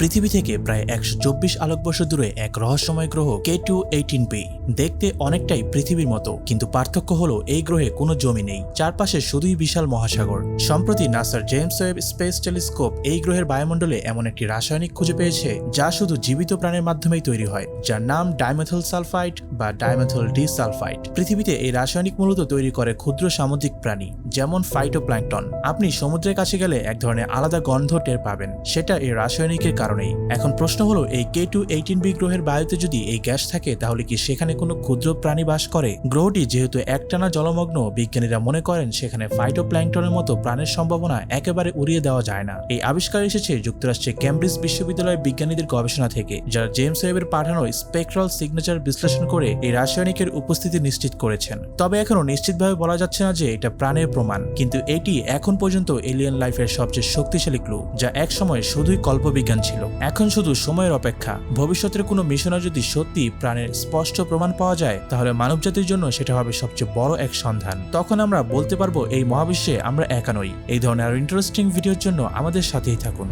পৃথিবী থেকে প্রায় 124 আলোকবর্ষ দূরে এক রহস্যময় গ্রহ K2-18b দেখতে অনেকটাই পৃথিবীর মতো, কিন্তু পার্থক্য হলো এই গ্রহে কোনো জমি নেই, চারপাশে শুধুই বিশাল মহাসাগর। সম্প্রতি নাসার জেমস ওয়েব স্পেস টেলিস্কোপ এই গ্রহের বায়ুমণ্ডলে এমন একটি রাসায়নিক খুঁজে পেয়েছে যা শুধু জীবিত প্রাণের মাধ্যমেই তৈরি হয়, যার নাম ডাইমেথিল সালফাইড বা ডাইমেথিল ডিসালফাইড। পৃথিবীতে এই রাসায়নিক মূলত তৈরি করে ক্ষুদ্র সামুদ্রিক প্রাণী যেমন ফাইটোপ্ল্যাঙ্কটন। আপনি সমুদ্রের কাছে গেলে এক ধরনের আলাদা গন্ধ টের পাবেন, সেটা এই রাসায়নিকের কারণেই। এখন প্রশ্ন হলো, এই K2-18b গ্রহের বায়ুতে যদি এই গ্যাস থাকে তাহলে কি সেখানে কোনো ক্ষুদ্র প্রাণী বাস করে? গ্রহটি যেহেতু একটানা জলমগ্ন, বিজ্ঞানীরা মনে করেন সেখানে ফাইটোপ্ল্যাঙ্কটনের মতো প্রাণের সম্ভাবনা একেবারে উড়িয়ে দেওয়া যায় না। এই আবিষ্কার এসেছে যুক্তরাষ্ট্রের কেমব্রিজ বিশ্ববিদ্যালয়ের বিজ্ঞানীদের গবেষণা থেকে, যারা জেমস ওয়েবের পাঠানো স্পেকট্রাল সিগনেচার বিশ্লেষণ করে এই রাসায়নিকের উপস্থিতি নিশ্চিত করেছেন। তবে এখনো নিশ্চিতভাবে বলা যাচ্ছে না যে এটা প্রাণের প্রমাণ, কিন্তু এটি এখন পর্যন্ত এলিয়েন লাইফের সবচেয়ে শক্তিশালী ক্লু, যা একসময় শুধুই কল্পবিজ্ঞান ছিল। এখন শুধু সময়ের অপেক্ষা। ভবিষ্যতের কোনো মিশনে যদি সত্যি প্রাণের স্পষ্ট প্রমাণ পাওয়া যায়, তাহলে মানবজাতির জন্য সেটা হবে সবচেয়ে বড় এক সন্ধান। তখন আমরা বলতে পারবো এই মহাবিশ্বে আমরা একা নই। এই ধরনের আরো ইন্টারেস্টিং ভিডিওর জন্য আমাদের সাথেই থাকুন।